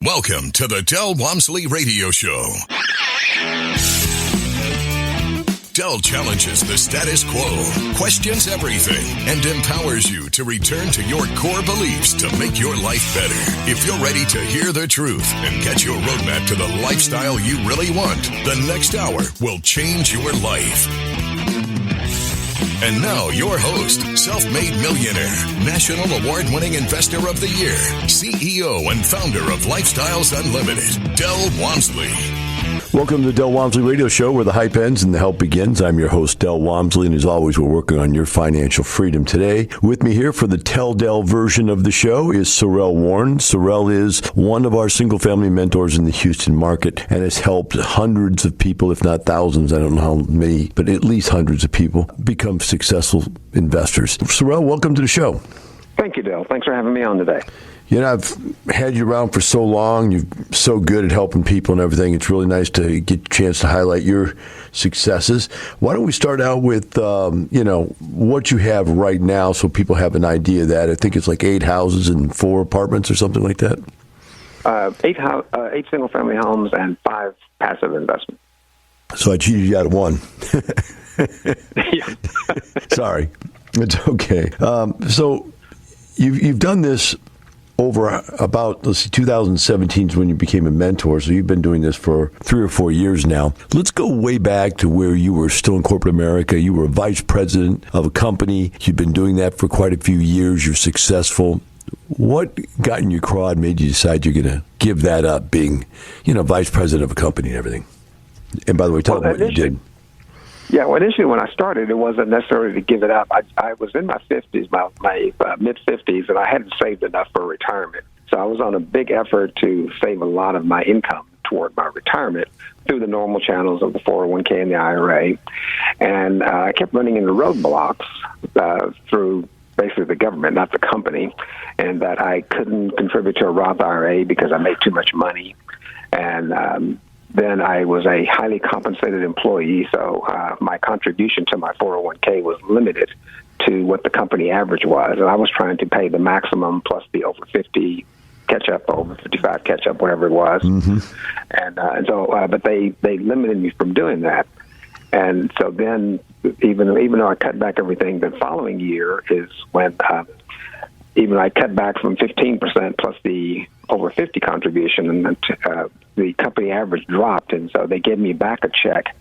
Welcome to the Del Walmsley Radio Show. Del challenges the status quo, questions everything, and empowers you to return to your core beliefs to make your life better. If you're ready to hear the truth and get your roadmap to the lifestyle you really want, the next hour will change your life. And now, your host, self-made millionaire, national award-winning investor of the year, CEO and founder of Lifestyles Unlimited, Del Walmsley. Welcome to the Del Walmsley Radio Show, where the hype ends and the help begins. I'm your host, Del Walmsley, and as always, we're working on your financial freedom today. With me here for the Tell Del version of the show is Sorrell W. Sorrell is one of our single-family mentors in the Houston market and has helped hundreds of people, if not thousands, I don't know how many, but at least hundreds of people, become successful investors. Sorrell, welcome to the show. Thank you, Del. Thanks for having me on today. You know, I've had you around for so long. You're so good at helping people and everything. It's really nice to get a chance to highlight your successes. Why don't we start out with, what you have right now so people have an idea of that. I think it's like 8 houses and 4 apartments or something like that. 8 single-family homes and 5 passive investments. So I cheated you out of one. Sorry. It's okay. So you've done this over about, 2017 is when you became a mentor, so you've been doing this for 3 or 4 years now. Let's go way back to where you were still in corporate America. You were a vice president of a company. You've been doing that for quite a few years. You're successful. What got in your craw and made you decide you're going to give that up, being, vice president of a company and everything? And by the way, tell them what you did. Yeah, well, initially when I started, it wasn't necessarily to give it up. I was in my 50s, my mid-50s, and I hadn't saved enough for retirement. So I was on a big effort to save a lot of my income toward my retirement through the normal channels of the 401k and the IRA. And I kept running into roadblocks through basically the government, not the company, and that I couldn't contribute to a Roth IRA because I made too much money. And then I was a highly compensated employee, so my contribution to my 401k was limited to what the company average was. And I was trying to pay the maximum plus the over 50 catch-up, over 55 catch-up, whatever it was. Mm-hmm. But they limited me from doing that. And so then, even though I cut back everything, the following year is when even I cut back from 15% plus the over 50 contribution, and the company average dropped, and so they gave me back a check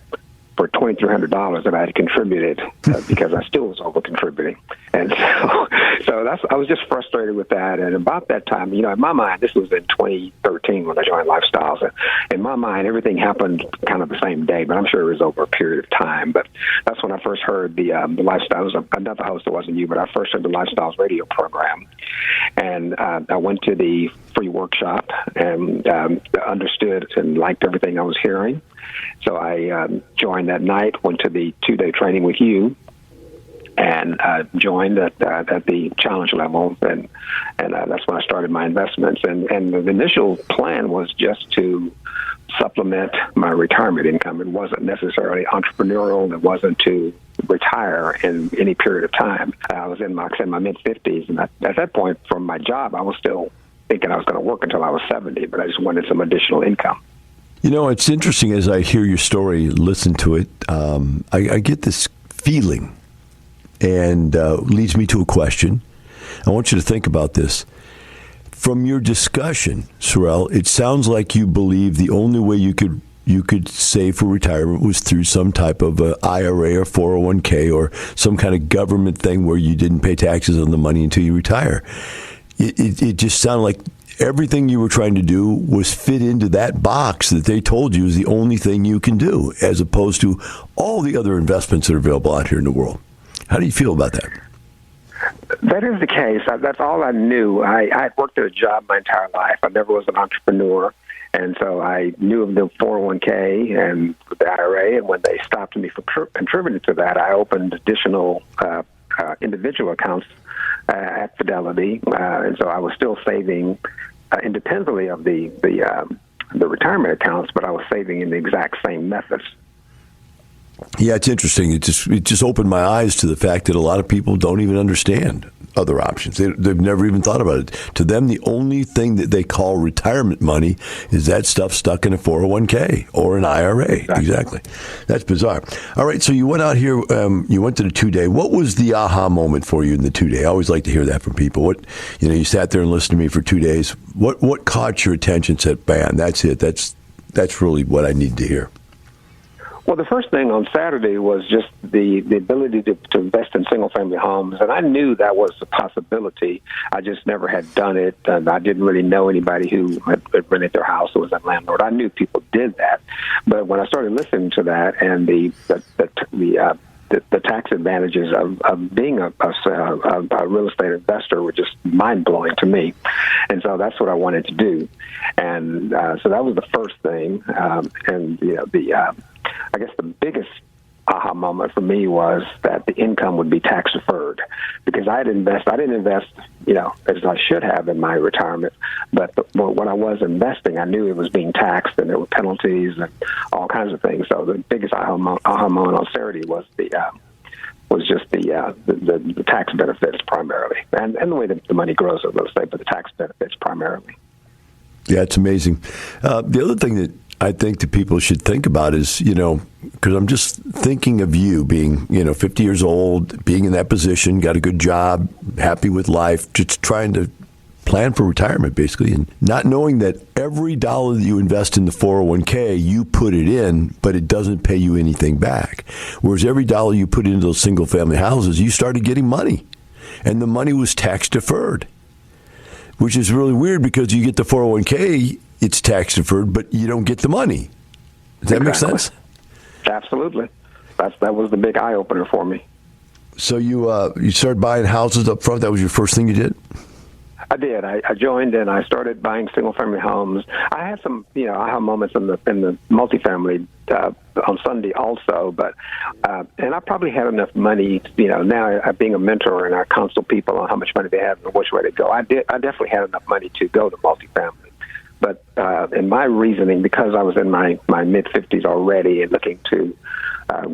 for $2,300 that I had contributed because I still was over contributing, and so I was just frustrated with that. And about that time, in my mind, this was in 2013 when I joined Lifestyles. And in my mind, everything happened kind of the same day, but I'm sure it was over a period of time. But that's when I first heard the Lifestyles. Another host, it wasn't you, but I first heard the Lifestyles radio program, and I went to the free workshop and understood and liked everything I was hearing. So I joined that night, went to the 2-day training with you, and joined at the challenge level, and that's when I started my investments. And the initial plan was just to supplement my retirement income. It wasn't necessarily entrepreneurial. It wasn't to retire in any period of time. I was in my mid-50s, and at that point, from my job, I was still thinking I was going to work until I was 70, but I just wanted some additional income. It's interesting as I hear your story, listen to it, I get this feeling, and leads me to a question. I want you to think about this. From your discussion, Sorrell, it sounds like you believe the only way you could save for retirement was through some type of a IRA or 401k or some kind of government thing where you didn't pay taxes on the money until you retire. It just sounded like everything you were trying to do was fit into that box that they told you is the only thing you can do, as opposed to all the other investments that are available out here in the world. How do you feel about that? That is the case. That's all I knew. I had worked at a job my entire life. I never was an entrepreneur. And so I knew of the 401k and the IRA, and when they stopped me from contributing to that, I opened additional individual accounts at Fidelity, and so I was still saving independently of the retirement accounts, but I was saving in the exact same methods. Yeah, it's interesting. It just opened my eyes to the fact that a lot of people don't even understand other options. They've never even thought about it. To them, the only thing that they call retirement money is that stuff stuck in a 401k or an IRA. Exactly. That's bizarre. All right, so you went out here, you went to the 2-day. What was the aha moment for you in the 2-day? I always like to hear that from people. You sat there and listened to me for 2 days. What caught your attention? Said, "Bam, that's it. That's really what I need to hear." Well, the first thing on Saturday was just the ability to invest in single-family homes, and I knew that was a possibility. I just never had done it, and I didn't really know anybody who had rented their house or was a landlord. I knew people did that, but when I started listening to that and the tax advantages of being a real estate investor were just mind-blowing to me. And so that's what I wanted to do. And so that was the first thing. I guess the biggest aha moment for me was that the income would be tax deferred, because I didn't invest, as I should have in my retirement. But when I was investing, I knew it was being taxed, and there were penalties and all kinds of things. So the biggest aha moment on Saturday was just the tax benefits primarily, and the way that the money grows in real estate, but the tax benefits primarily. Yeah, it's amazing. The other thing that I think that people should think about is, because I'm just thinking of you being, 50 years old, being in that position, got a good job, happy with life, just trying to plan for retirement, basically, and not knowing that every dollar that you invest in the 401k, you put it in, but it doesn't pay you anything back. Whereas every dollar you put into those single-family houses, you started getting money, and the money was tax deferred, which is really weird because you get the 401k, it's tax deferred, but you don't get the money. Does that make sense? Absolutely. That was the big eye opener for me. So you started buying houses up front. That was your first thing you did? I did. I joined and I started buying single family homes. I had some, aha moments in the multifamily on Sunday also, but and I probably had enough money. Now being a mentor and I counsel people on how much money they have and which way to go. I definitely had enough money to go to multifamily. But in my reasoning, because I was in my mid-50s already and looking to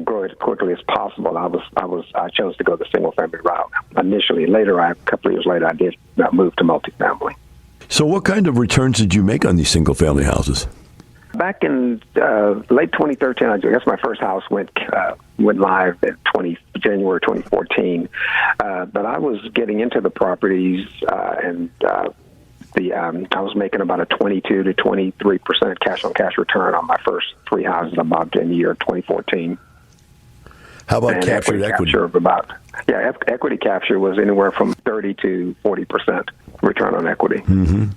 grow as quickly as possible, I chose to go the single-family route initially. Later, a couple of years later, I did move to multifamily. So what kind of returns did you make on these single-family houses? Back in late 2013, I guess my first house went live in January 2014. But I was getting into the properties and I was making about a 22 to 23% cash-on-cash return on my first 3 houses I bought in the year 2014. How about captured equity? Equity capture was anywhere from 30 to 40% return on equity. Mm-hmm.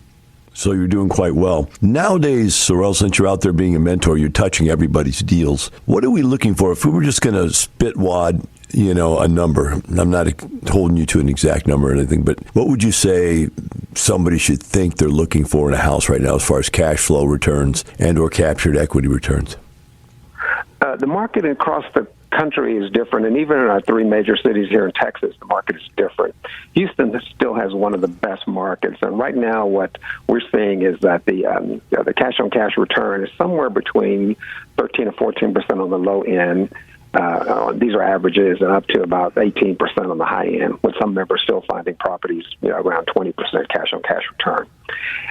So you're doing quite well. Nowadays, Sorrell, since you're out there being a mentor, you're touching everybody's deals. What are we looking for? If we were just going to spit wad, a number, I'm not holding you to an exact number or anything, but what would you say somebody should think they're looking for in a house right now as far as cash flow returns and or captured equity returns? The market across the country is different, and even in our 3 major cities here in Texas, the market is different. Houston still has one of the best markets, and right now what we're seeing is that the cash-on-cash return is somewhere between 13 to 14% on the low end. These are averages, and up to about 18% on the high end, with some members still finding properties around 20% cash-on-cash return.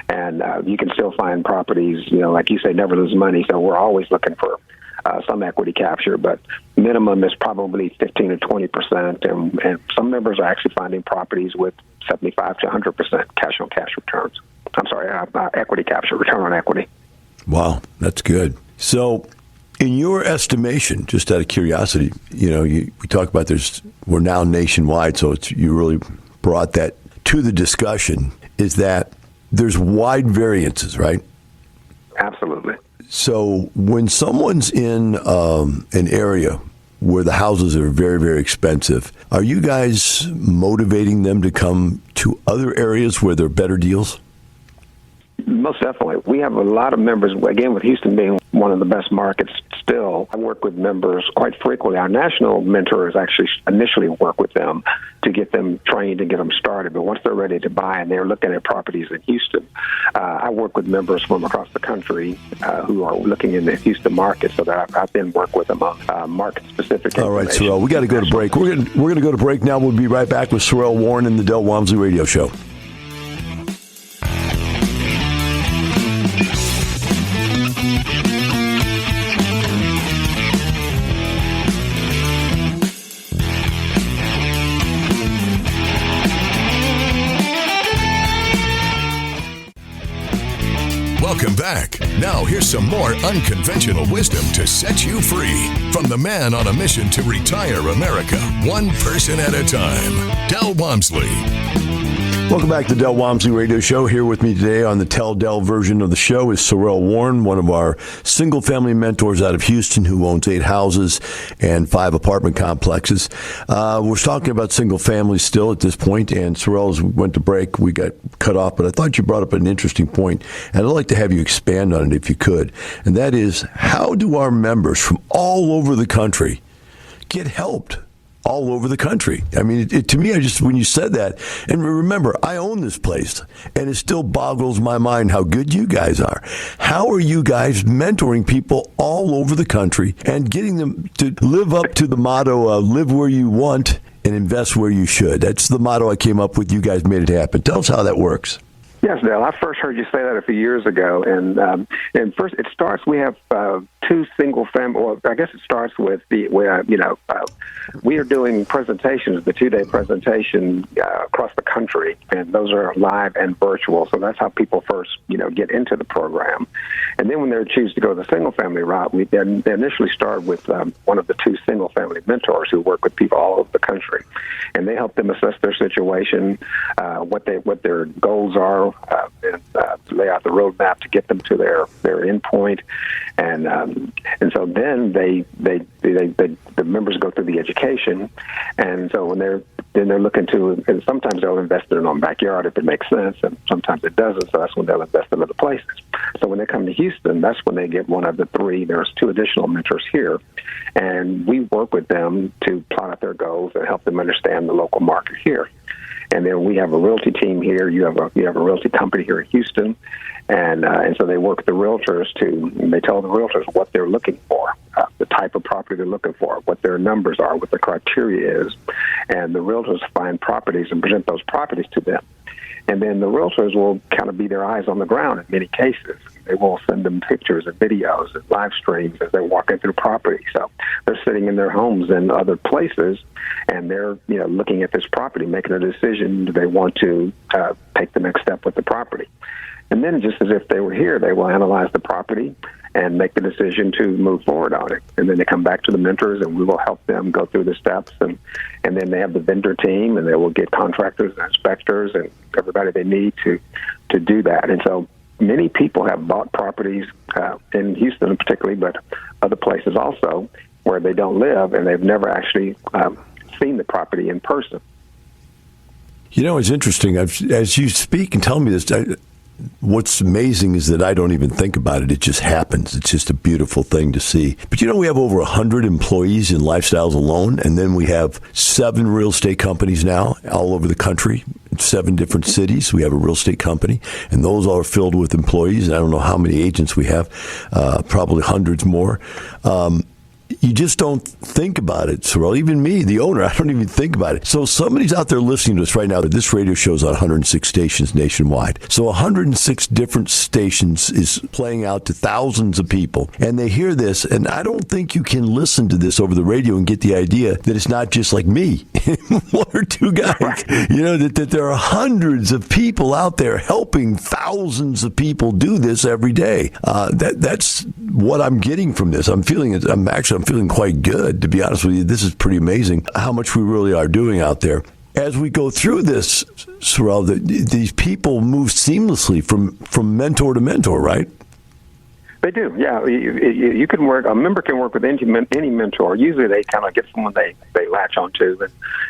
And you can still find properties, like you say, never lose money, so we're always looking for some equity capture, but minimum is probably 15 to 20%, and some members are actually finding properties with 75 to 100% cash-on-cash returns. I'm sorry, equity capture, return on equity. Wow, that's good. So, in your estimation, just out of curiosity, we talk about we're now nationwide, so you really brought that to the discussion, is that there's wide variances, right? Absolutely. So when someone's in an area where the houses are very, very expensive, are you guys motivating them to come to other areas where there are better deals? Most definitely. We have a lot of members, again, with Houston being one of the best markets still, I work with members quite frequently. Our national mentors actually initially work with them to get them trained and get them started. But once they're ready to buy and they're looking at properties in Houston, I work with members from across the country who are looking in the Houston market, so that I've been working with them on market-specific information. All right, Sorrell, we got to go to break. We're going to go to break now. We'll be right back with Sorrell Warren and the Del Walmsley Radio Show. Welcome back. Now here's some more unconventional wisdom to set you free from the man on a mission to retire America, one person at a time, Del Walmsley. Welcome back to the Del Walmsley Radio Show. Here with me today on the Tell Del version of the show is Sorrell Warren, one of our single-family mentors out of Houston who owns 8 houses and 5 apartment complexes. We're talking about single families still at this point, and Sorrell, as we went to break, we got cut off, but I thought you brought up an interesting point, and I'd like to have you expand on it if you could, and that is, how do our members from all over the country get helped? All over the country. I mean, to me, when you said that, and remember, I own this place, and it still boggles my mind how good you guys are. How are you guys mentoring people all over the country and getting them to live up to the motto, live where you want and invest where you should? That's the motto I came up with. You guys made it happen. Tell us how that works. Yes, Dale. I first heard you say that a few years ago, and first it starts. We have 2 single family. Well, I guess it starts with we are doing presentations, the 2-day presentation across the country, and those are live and virtual. So that's how people first get into the program, and then when they choose to go the single family route, they initially start with one of the 2 single family mentors who work with people all over the country, and they help them assess their situation, what their goals are. And lay out the roadmap to get them to their end point, and so then the members go through the education, and so when they're looking to, and sometimes they'll invest in their own backyard if it makes sense, and sometimes it doesn't. So that's when they'll invest in other places. So when they come to Houston, that's when they get one of the 3. There's 2 additional mentors here, and we work with them to plot out their goals and help them understand the local market here. And then we have a realty team here. You have a realty company here in Houston, and so they work with the realtors they tell the realtors what they're looking for, the type of property they're looking for, what their numbers are, what the criteria is, and the realtors find properties and present those properties to them. And then the realtors will kind of be their eyes on the ground in many cases. They will send them pictures and videos and live streams as they're walking through property. So they're sitting in their homes and other places, and they're looking at this property, making a decision. Do they want to take the next step with the property? And then just as if they were here, they will analyze the property and make the decision to move forward on it. And then they come back to the mentors, and we will help them go through the steps. And then they have the vendor team, and they will get contractors and inspectors and everybody they need to do that. And so many people have bought properties in Houston particularly, but other places also, where they don't live, and they've never actually seen the property in person. It's interesting. As you speak and tell me this, what's amazing is that I don't even think about it. It just happens. It's just a beautiful thing to see. But we have over 100 employees in Lifestyles alone, and then we have 7 real estate companies now all over the country, 7 different cities. We have a real estate company, and those are filled with employees. And I don't know how many agents we have, probably hundreds more. You just don't think about it, Sorrell. Even me, the owner, I don't even think about it. So somebody's out there listening to us right now. This radio show's on 106 stations nationwide. So 106 different stations is playing out to thousands of people. And they hear this, and I don't think you can listen to this over the radio and get the idea that it's not just like me, 1 or 2 guys. That there are hundreds of people out there helping thousands of people do this every day. That's what I'm getting from this. I'm feeling quite good, to be honest with you. This is pretty amazing how much we really are doing out there. As we go through this, Sorrell, these people move seamlessly from mentor to mentor, right? They do, yeah. You can work. A member can work with any mentor. Usually, they kind of get someone they latch onto,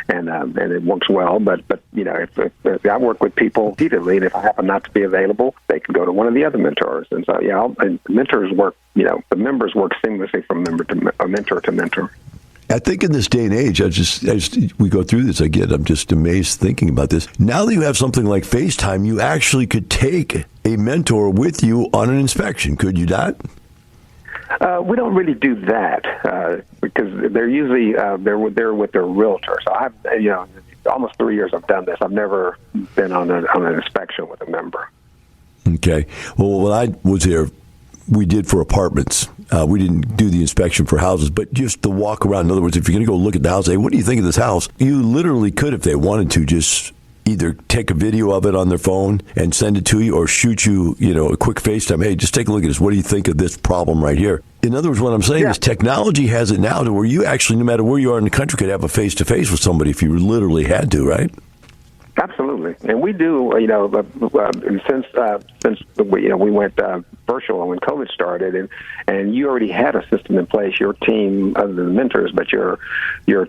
and it works well. But if I work with people repeatedly, and if I happen not to be available, they can go to one of the other mentors. And so, and mentors work. The members work seamlessly from mentor to mentor. I think in this day and age, as we go through this, I'm just amazed thinking about this. Now that you have something like FaceTime, you actually could take a mentor with you on an inspection, could you not? We don't really do that because they're usually they're with their realtor. So I've almost 3 years I've done this. I've never been on an inspection with a member. Okay. Well, when I was here, we did for apartments. We didn't do the inspection for houses, but just the walk around. In other words, if you're going to go look at the house, hey, what do you think of this house? You literally could, if they wanted to, just either take a video of it on their phone and send it to you, or shoot you, a quick FaceTime. Hey, just take a look at this. What do you think of this problem right here? In other words, what I'm saying is technology has it now to where you actually, no matter where you are in the country, could have a face-to-face with somebody if you literally had to, right? Absolutely, and we do. Since we went virtual when COVID started, and you already had a system in place. Your team, other than the mentors, but your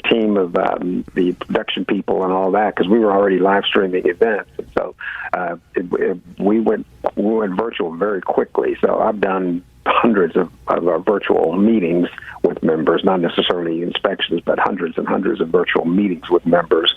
team of the production people and all that, because we were already live streaming events, and so we went virtual very quickly. So I've done hundreds of virtual meetings with members, not necessarily inspections, but hundreds and hundreds of virtual meetings with members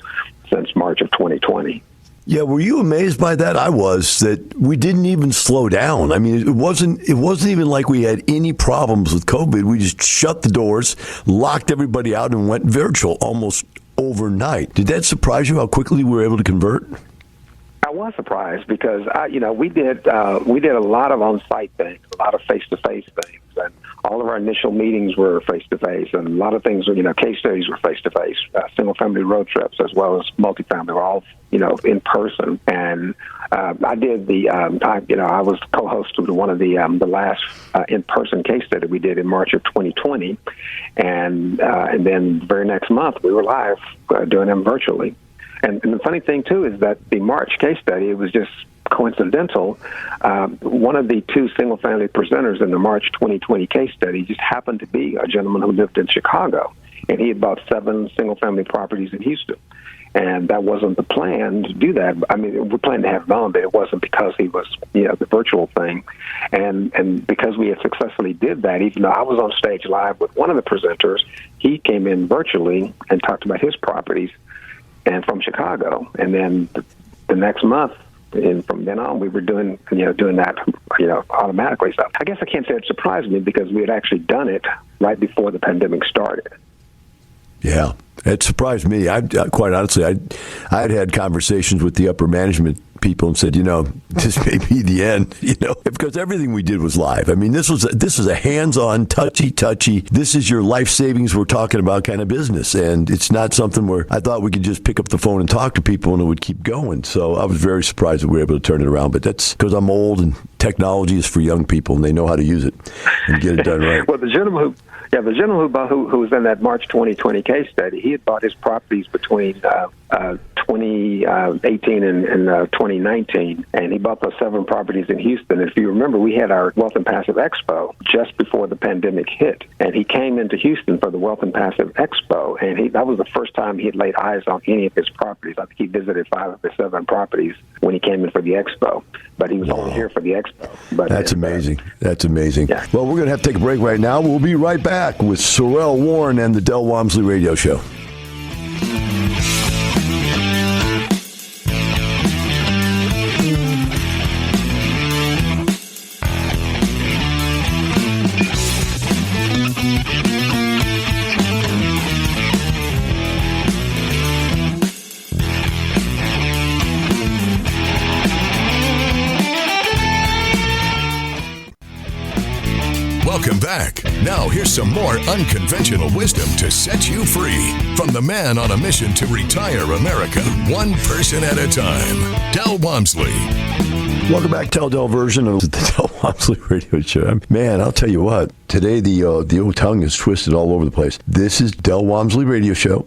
since March of 2020. Yeah, were you amazed by that? I was, that we didn't even slow down. I mean, it wasn't even like we had any problems with COVID. We just shut the doors, locked everybody out, and went virtual almost overnight. Did that surprise you how quickly we were able to convert? I was surprised because we did a lot of on-site things, a lot of face-to-face things, and all of our initial meetings were face-to-face, and a lot of things were, case studies were face-to-face, single-family road trips as well as multifamily were all, in person. And I did I was co-host of one of the last in-person case study we did in March of 2020, and then the very next month we were live doing them virtually. And the funny thing, too, is that the March case study, it was just coincidental. One of the two single-family presenters in the March 2020 case study just happened to be a gentleman who lived in Chicago, and he had bought 7 single-family properties in Houston. And that wasn't the plan to do that. I mean, we planned to have him on, but it wasn't because he was, the virtual thing. And because we had successfully did that, even though I was on stage live with one of the presenters, he came in virtually and talked about his properties and from Chicago. And then the next month, and from then on, we were doing that, automatically. So I guess I can't say it surprised me because we had actually done it right before the pandemic started. Yeah, it surprised me. Quite honestly, I had conversations with the upper management people and said, this may be the end, because everything we did was live. I mean, this is a hands-on, touchy. This is your life savings we're talking about kind of business, and it's not something where I thought we could just pick up the phone and talk to people and it would keep going. So I was very surprised that we were able to turn it around. But that's because I'm old and technology is for young people and they know how to use it and get it done right. Well, the gentleman who was in that March 2020 case study, he had bought his properties between 2018 and 2019, and he bought those 7 properties in Houston. If you remember, we had our Wealth and Passive Expo just before the pandemic hit, and he came into Houston for the Wealth and Passive Expo, and that was the first time he had laid eyes on any of his properties. I think he visited 5 of the 7 properties when he came in for the Expo, but he was only here for the Expo. But That's amazing. That's amazing. Yeah. Well, we're going to have to take a break right now. We'll be right back with Sorrell Warren and the Del Walmsley Radio Show. Welcome back. Now here's some more unconventional wisdom to set you free from the man on a mission to retire America, one person at a time, Del Walmsley. Welcome back to Del version of the Del Walmsley Radio Show. Man, I'll tell you what. Today the old tongue is twisted all over the place. This is Del Walmsley Radio Show.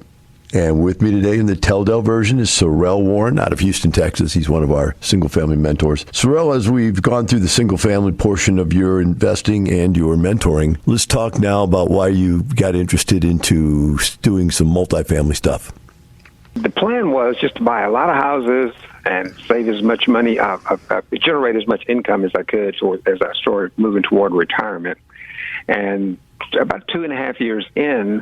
And with me today in the Teldell version is Sorrell Warren out of Houston, Texas. He's one of our single-family mentors. Sorrell, as we've gone through the single-family portion of your investing and your mentoring, let's talk now about why you got interested into doing some multifamily stuff. The plan was just to buy a lot of houses and save as much money, generate as much income as I could as I started moving toward retirement. And about 2.5 years in,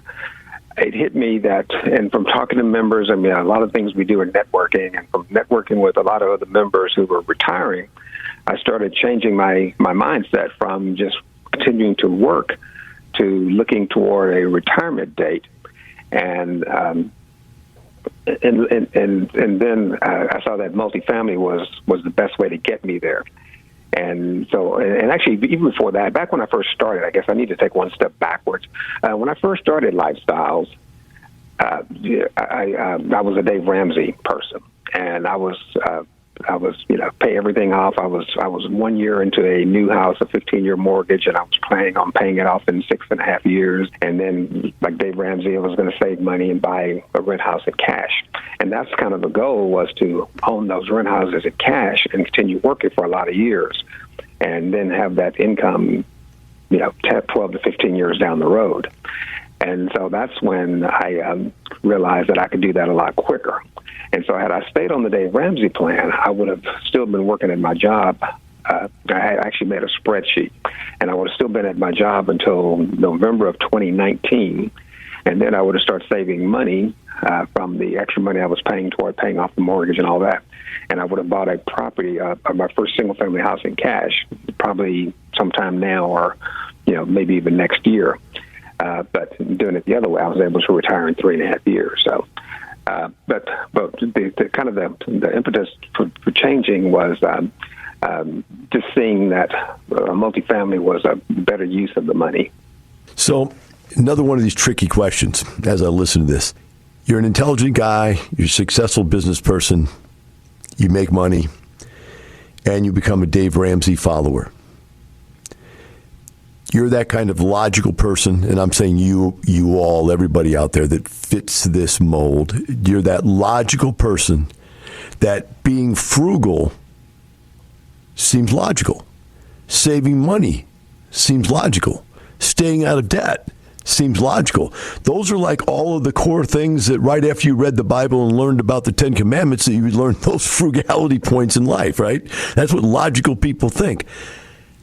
it hit me that, and from talking to members, I mean, a lot of things we do in networking, and from networking with a lot of other members who were retiring, I started changing my mindset from just continuing to work to looking toward a retirement date. And then I saw that multifamily was the best way to get me there. And so, and actually, even before that, back when I first started, I guess I need to take one step backwards. When I first started Lifestyles, I was a Dave Ramsey person, and I was pay everything off. I was 1 year into a new house, a 15-year mortgage, and I was planning on paying it off in 6.5 years. And then, like Dave Ramsey, I was going to save money and buy a rent house in cash. And that's kind of the goal, was to own those rent houses in cash and continue working for a lot of years, and then have that income, 12 to 15 years down the road. And so that's when I realized that I could do that a lot quicker. And so had I stayed on the Dave Ramsey plan, I would have still been working at my job. I actually made a spreadsheet, and I would have still been at my job until November of 2019. And then I would have started saving money from the extra money I was paying toward paying off the mortgage and all that. And I would have bought a property, my first single-family house in cash, probably sometime now or, maybe even next year. But doing it the other way, I was able to retire in 3.5 years. So. But the kind of the impetus for changing was just seeing that multifamily was a better use of the money. So another one of these tricky questions as I listen to this. You're an intelligent guy, you're a successful business person, you make money, and you become a Dave Ramsey follower. You're that kind of logical person, and I'm saying you all, everybody out there that fits this mold. You're that logical person that being frugal seems logical. Saving money seems logical. Staying out of debt seems logical. Those are like all of the core things that right after you read the Bible and learned about the 10 Commandments, that you would learn those frugality points in life, right? That's what logical people think.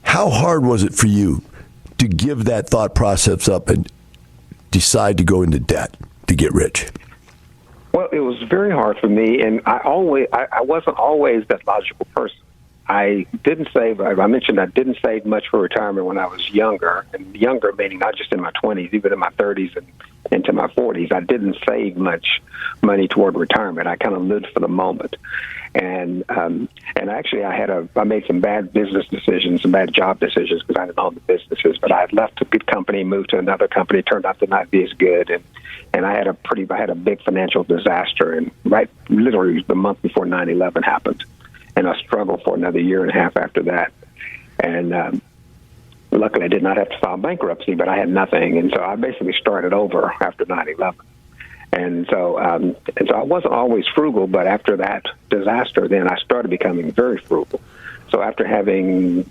How hard was it for you to give that thought process up and decide to go into debt to get rich? Well, it was very hard for me, and I wasn't always that logical person. I didn't save. I mentioned I didn't save much for retirement when I was younger, and younger meaning not just in my 20s, even in my 30s and into my 40s. I didn't save much money toward retirement. I kind of lived for the moment. And actually, I made some bad business decisions, some bad job decisions, because I didn't own the businesses. But I had left a good company, moved to another company, turned out to not be as good, and I had a big financial disaster. And literally the month before 9/11 happened, and I struggled for another 1.5 years after that. And luckily, I did not have to file bankruptcy, but I had nothing, and so I basically started over after 9/11. And so I wasn't always frugal, but after that disaster, then I started becoming very frugal. So after having,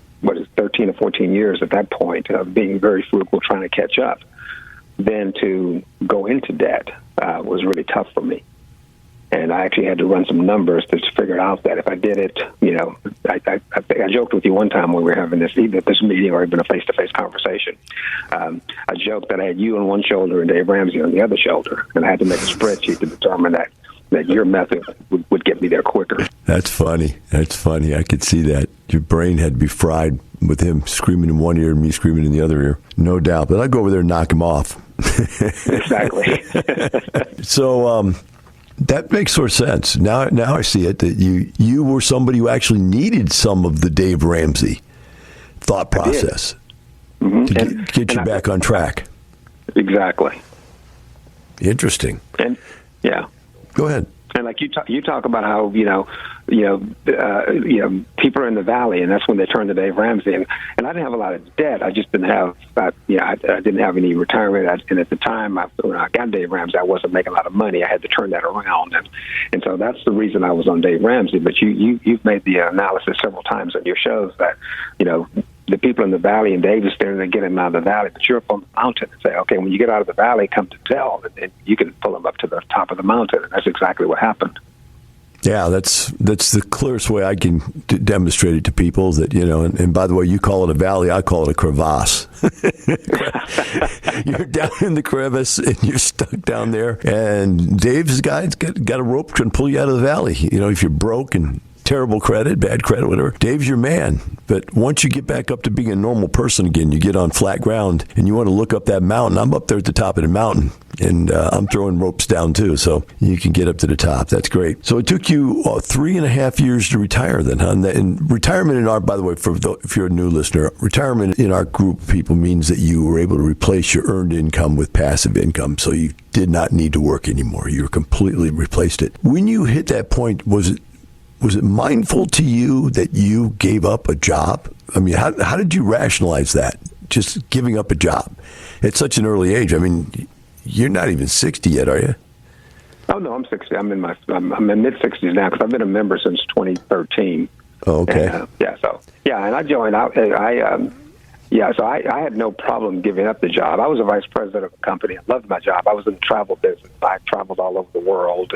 13 or 14 years at that point of being very frugal, trying to catch up, then to go into debt was really tough for me. And I actually had to run some numbers to figure out that if I did it, I joked with you one time when we were having either this meeting or even a face-to-face conversation. I joked that I had you on one shoulder and Dave Ramsey on the other shoulder, and I had to make a spreadsheet to determine that your method would get me there quicker. That's funny. I could see that. Your brain had to be fried with him screaming in one ear and me screaming in the other ear. No doubt. But I'd go over there and knock him off. Exactly. So, that makes sort of sense. Now I see it, that you were somebody who actually needed some of the Dave Ramsey thought process to get you back on track. Exactly. Interesting. And yeah. Go ahead. And like you talk about how people are in the valley, and that's when they turn to Dave Ramsey. And I didn't have a lot of debt. I just didn't have I didn't have any retirement. And at the time, when I got Dave Ramsey, I wasn't making a lot of money. I had to turn that around, and so that's the reason I was on Dave Ramsey. But you've made the analysis several times on your shows that the people in the valley, and Dave is there to get them out of the valley, but you're up on the mountain and say, okay, when you get out of the valley, come to Dell, and you can pull them up to the top of the mountain. And that's exactly what happened. Yeah, that's the clearest way I can demonstrate it to people that, and by the way, you call it a valley, I call it a crevasse. You're down in the crevice and you're stuck down there, and Dave's guy's got a rope to pull you out of the valley. If you're broke and terrible credit, bad credit, whatever, Dave's your man. But once you get back up to being a normal person again, you get on flat ground and you want to look up that mountain. I'm up there at the top of the mountain, and I'm throwing ropes down too, so you can get up to the top. That's great. So it took you 3.5 years to retire then, huh? And retirement in our, by the way, if you're a new listener, retirement in our group of people means that you were able to replace your earned income with passive income, so you did not need to work anymore. You completely replaced it. When you hit that point, was it mindful to you that you gave up a job? I mean, how did you rationalize that, just giving up a job at such an early age? I mean, you're not even 60 yet, are you? Oh, no, I'm 60. I'm in mid-60s now because I've been a member since 2013. Oh, okay. And, and I joined out. So I had no problem giving up the job. I was a vice president of a company. I loved my job. I was in the travel business. I traveled all over the world,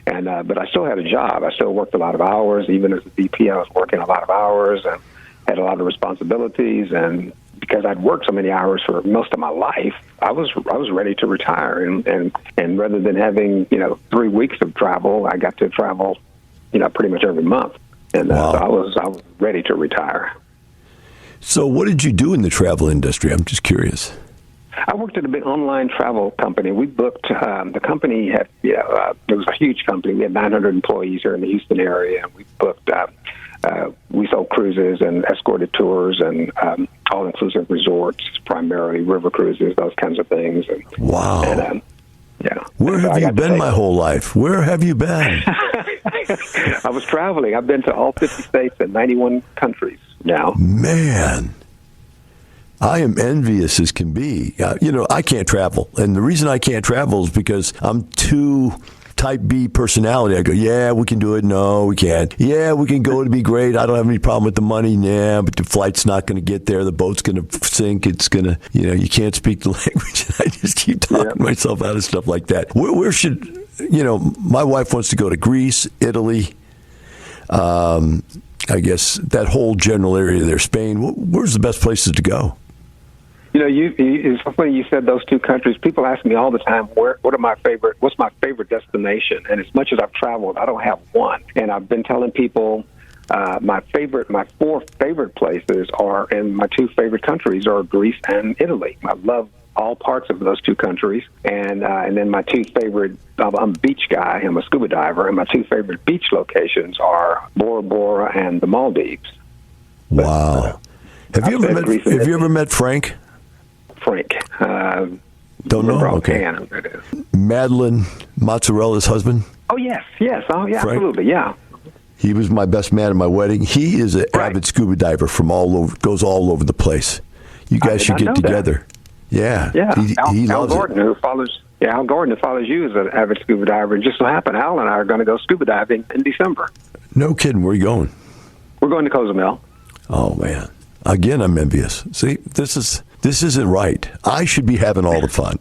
but I still had a job. I still worked a lot of hours. Even as a VP, I was working a lot of hours and had a lot of responsibilities. And because I'd worked so many hours for most of my life, I was ready to retire. And rather than having 3 weeks of travel, I got to travel pretty much every month. And wow. So I was ready to retire. So what did you do in the travel industry? I'm just curious. I worked at a big online travel company. We booked, the company had, it was a huge company. We had 900 employees here in the Houston area, and we booked, we sold cruises and escorted tours and all-inclusive resorts, primarily river cruises, those kinds of things. And, wow. And, Where have you been my whole life? Where have you been? I was traveling. I've been to all 50 states and 91 countries now. Man. I am envious as can be. I can't travel. And the reason I can't travel is because I'm too type B personality. I go, yeah, we can do it. No, we can't. Yeah, we can go. It'd be great. I don't have any problem with the money. Yeah, but the flight's not going to get there. The boat's going to sink. It's going to, you can't speak the language. I just keep talking myself out of stuff like that. Where should, my wife wants to go to Greece, Italy, I guess that whole general area there, Spain. Where's the best places to go? It's funny you said those two countries. People ask me all the time, what's my favorite destination? And as much as I've traveled, I don't have one. And I've been telling people my 4 favorite places are, and my 2 favorite countries are Greece and Italy. I love all parts of those 2 countries. And then my 2 favorite, I'm a beach guy, I'm a scuba diver, and my 2 favorite beach locations are Bora Bora and the Maldives. Wow. Have you ever met Frank? Frank. Don't know? Okay. Madeline Mozzarella's husband? Oh, yes. Oh, yeah, absolutely, yeah. He was my best man at my wedding. He is an avid scuba diver from goes all over the place. You guys should get together. That. Yeah. He Al loves Gordon, Al Gordon, who follows you, is an avid scuba diver. And just so happened, Al and I are going to go scuba diving in December. No kidding. Where are you going? We're going to Cozumel. Oh, man. Again, I'm envious. See, this isn't right. I should be having all the fun.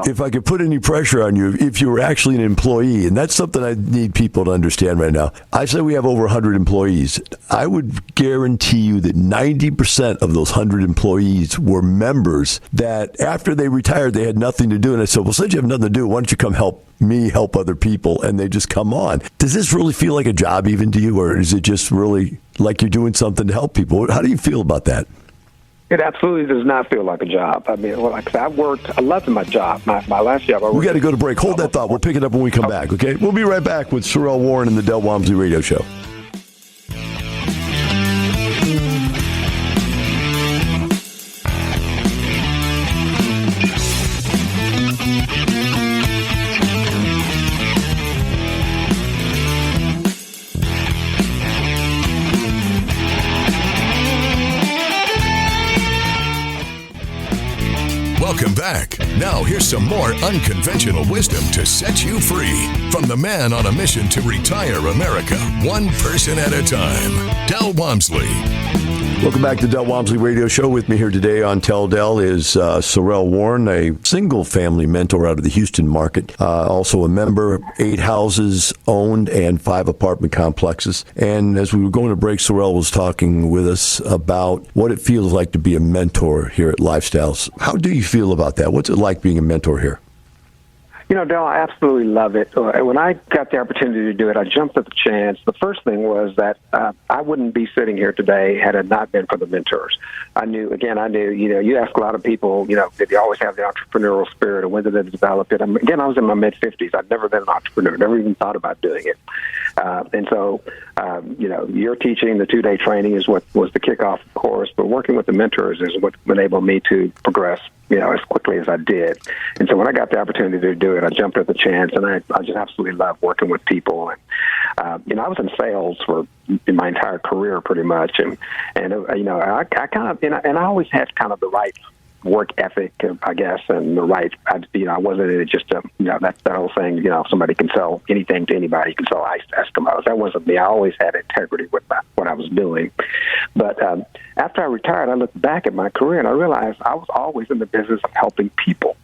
If I could put any pressure on you, if you were actually an employee, and that's something I need people to understand right now. I say we have over 100 employees. I would guarantee you that 90% of those 100 employees were members that after they retired, they had nothing to do. And I said, well, since you have nothing to do, why don't you come help me help other people? And they just come on. Does this really feel like a job even to you, or is it just really like you're doing something to help people? How do you feel about that? It absolutely does not feel like a job. I mean, like I said, I loved my job. My last job, we got to go to break. Hold that thought. We'll pick it up when we come back, okay? We'll be right back with Sorrell Warren and the Del Walmsley Radio Show. Welcome back. Now here's some more unconventional wisdom to set you free from the man on a mission to retire America, one person at a time, Del Walmsley. Welcome back to Del Walmsley Radio Show. With me here today on Tell Del is Sorrell Warren, a single-family mentor out of the Houston market, also a member, 8 houses owned and 5 apartment complexes. And as we were going to break, Sorrell was talking with us about what it feels like to be a mentor here at Lifestyles. How do you feel about that? What's it like being a mentor here? You know, Del, I absolutely love it. When I got the opportunity to do it, I jumped at the chance. The first thing was that I wouldn't be sitting here today had it not been for the mentors. I knew, you ask a lot of people, did they always have the entrepreneurial spirit or when did they develop it? I was in my mid-50s. I'd never been an entrepreneur, never even thought about doing it. And so, your teaching, the 2-day training is what was the kickoff, of course, but working with the mentors is what enabled me to progress, as quickly as I did. And so when I got the opportunity to do it, I jumped at the chance, and I just absolutely love working with people. And, I was in sales in my entire career pretty much. And I kind of, and I always had kind of the right work ethic, I guess, and the right, I wasn't just, that whole thing, somebody can sell anything to anybody, you can sell ice to Eskimos. That wasn't me. I always had integrity with what I was doing. But after I retired, I looked back at my career and I realized I was always in the business of helping people.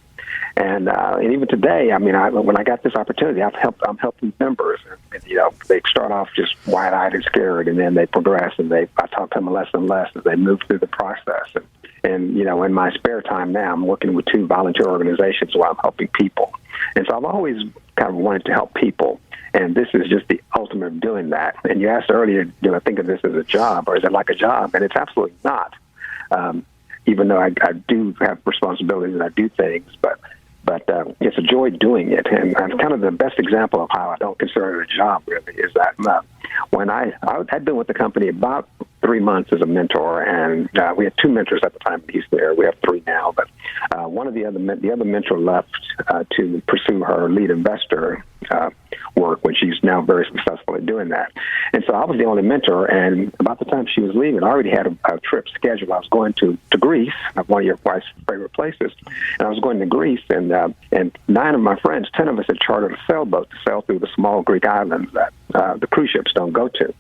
And even today, when I got this opportunity, I'm helping members. And, they start off just wide-eyed and scared, and then they progress, and I talk to them less and less as they move through the process. And in my spare time now, I'm working with 2 volunteer organizations where I'm helping people. And so I've always kind of wanted to help people. And this is just the ultimate of doing that. And you asked earlier, do I think of this as a job, or is it like a job? And it's absolutely not. Even though I do have responsibilities and I do things, but it's a joy doing it. And kind of the best example of how I don't consider it a job, really, is that when I'd been with the company about 3 months as a mentor, and we had 2 mentors at the time in Houston area. We have 3 now, but the other mentor left to pursue her lead investor work when she's now very successful at doing that. And so I was the only mentor, and about the time she was leaving, I already had a trip scheduled. I was going to Greece, one of your wife's favorite places, and I was going to Greece, and 9 of my friends, 10 of us had chartered a sailboat to sail through the small Greek islands that the cruise ships don't go to.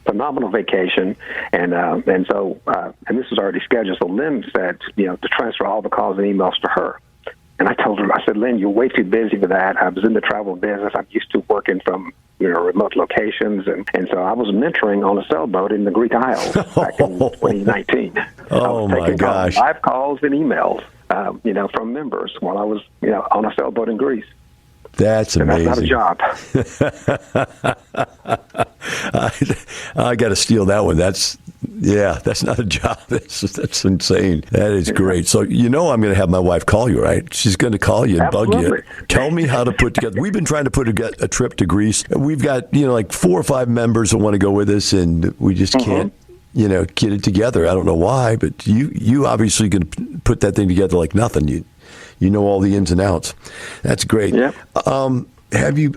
Phenomenal vacation, and so this was already scheduled. So Lynn said, to transfer all the calls and emails to her. And I told her, I said, Lynn, you're way too busy for that. I was in the travel business. I'm used to working from remote locations, and so I was mentoring on a sailboat in the Greek Isles back in 2019. Oh my gosh! Live calls and emails, from members while I was, on a sailboat in Greece. That's amazing. And that's not a job. I got to steal that one. That's not a job. That's insane. That is great. So I'm going to have my wife call you, right? She's going to call you and Absolutely. Bug you. Tell me how to put together. We've been trying to put a trip to Greece. We've got like 4 or 5 members that want to go with us, and we just can't. Get it together. I don't know why, but you obviously going to put that thing together like nothing. You know all the ins and outs. That's great. Yeah. How long have you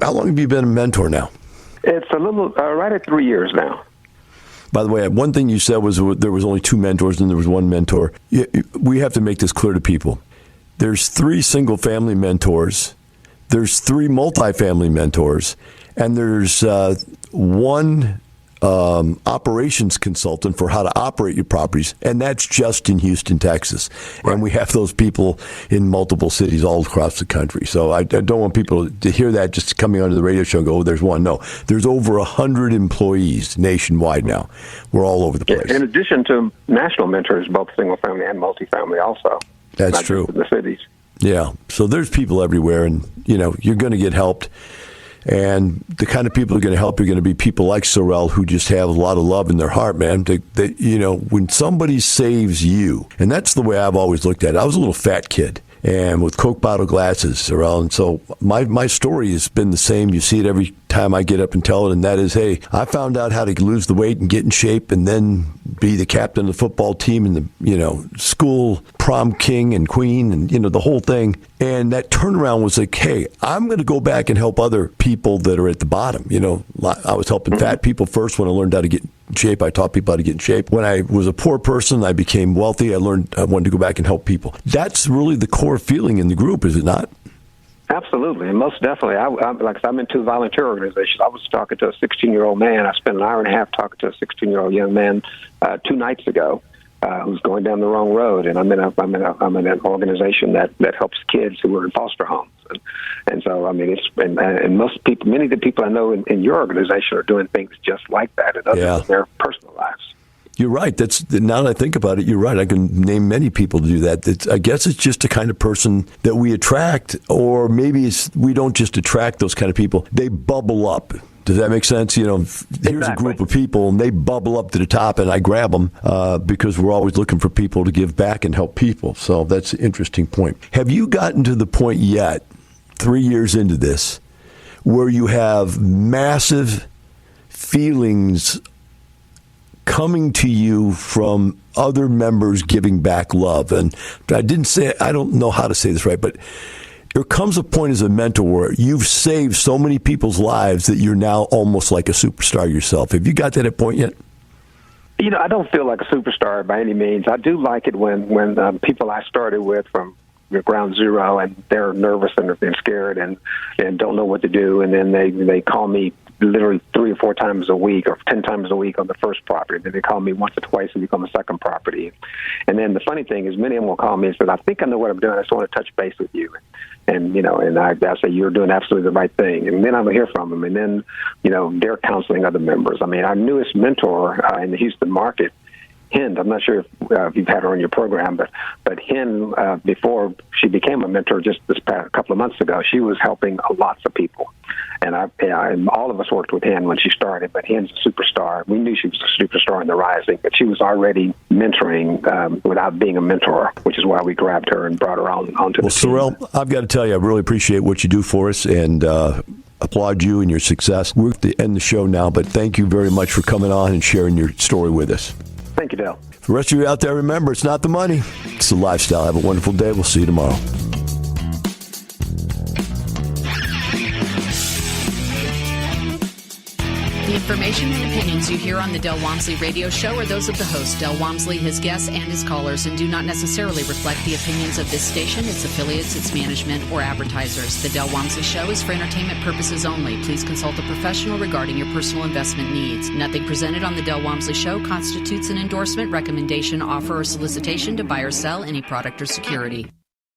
been a mentor now? It's a little right at 3 years now. By the way, one thing you said was there was only 2 mentors and there was 1 mentor. We have to make this clear to people. There's 3 single-family mentors. There's 3 multifamily mentors, and there's 1 operations consultant for how to operate your properties, and that's just in Houston, Texas. Right. And we have those people in multiple cities all across the country. So I don't want people to hear that just coming onto the radio show and go, oh, there's 1. No, there's over 100 employees nationwide now. We're all over the place. In addition to national mentors, both single family and multifamily also. That's true. In the cities. Yeah. So there's people everywhere, and you're going to get helped. And the kind of people who are going to help you are going to be people like Sorrell, who just have a lot of love in their heart, man. When somebody saves you, and that's the way I've always looked at it. I was a little fat kid, and with Coke bottle glasses, Sorrell. And so my story has been the same. You see it every time I get up and tell it, and that is, hey, I found out how to lose the weight and get in shape and then be the captain of the football team and the, school prom king and queen and, the whole thing. And that turnaround was like, hey, I'm going to go back and help other people that are at the bottom. I was helping fat people first when I learned how to get in shape. I taught people how to get in shape. When I was a poor person, I became wealthy. I learned I wanted to go back and help people. That's really the core feeling in the group, is it not? Absolutely, and most definitely. I'm in 2 volunteer organizations. I was talking to a 16-year-old man. I spent an hour and a half talking to a 16-year-old young man 2 nights ago who's going down the wrong road. And I'm in an organization that helps kids who are in foster homes. And so, I mean, and most people, many of the people I know in your organization are doing things just like that in their personal lives. You're right. Now that I think about it, you're right. I can name many people to do that. I guess it's just the kind of person that we attract, or maybe we don't just attract those kind of people. They bubble up. Does that make sense? Here's a group of people, and they bubble up to the top, and I grab them because we're always looking for people to give back and help people. So that's an interesting point. Have you gotten to the point yet, 3 years into this, where you have massive feelings coming to you from other members giving back love? And I don't know how to say this right, but there comes a point as a mentor where you've saved so many people's lives that you're now almost like a superstar yourself. Have you got to that point yet? I don't feel like a superstar by any means. I do like it when people I started with from ground zero, and they're nervous and scared and don't know what to do, and then they call me literally 3 or 4 times a week or 10 times a week on the first property. Then they call me once or twice a week on the second property. And then the funny thing is, many of them will call me and say, I think I know what I'm doing. I just want to touch base with you. And I say, you're doing absolutely the right thing. And then I will hear from them. And then, they're counseling other members. I mean, our newest mentor in the Houston market, Hind, I'm not sure if you've had her on your program, but Hind, before she became a mentor just this past couple of months ago, she was helping lots of people. And all of us worked with Hind when she started, but Hind's a superstar. We knew she was a superstar in the rising, but she was already mentoring without being a mentor, which is why we grabbed her and brought her onto the team. Sorrell, I've got to tell you, I really appreciate what you do for us, and applaud you and your success. We're at the end of the show now, but thank you very much for coming on and sharing your story with us. Thank you, Dale. For the rest of you out there, remember, it's not the money, it's the lifestyle. Have a wonderful day. We'll see you tomorrow. The information and opinions you hear on the Del Walmsley radio show are those of the host, Del Walmsley, his guests, and his callers, and do not necessarily reflect the opinions of this station, its affiliates, its management, or advertisers. The Del Walmsley show is for entertainment purposes only. Please consult a professional regarding your personal investment needs. Nothing presented on the Del Walmsley show constitutes an endorsement, recommendation, offer, or solicitation to buy or sell any product or security.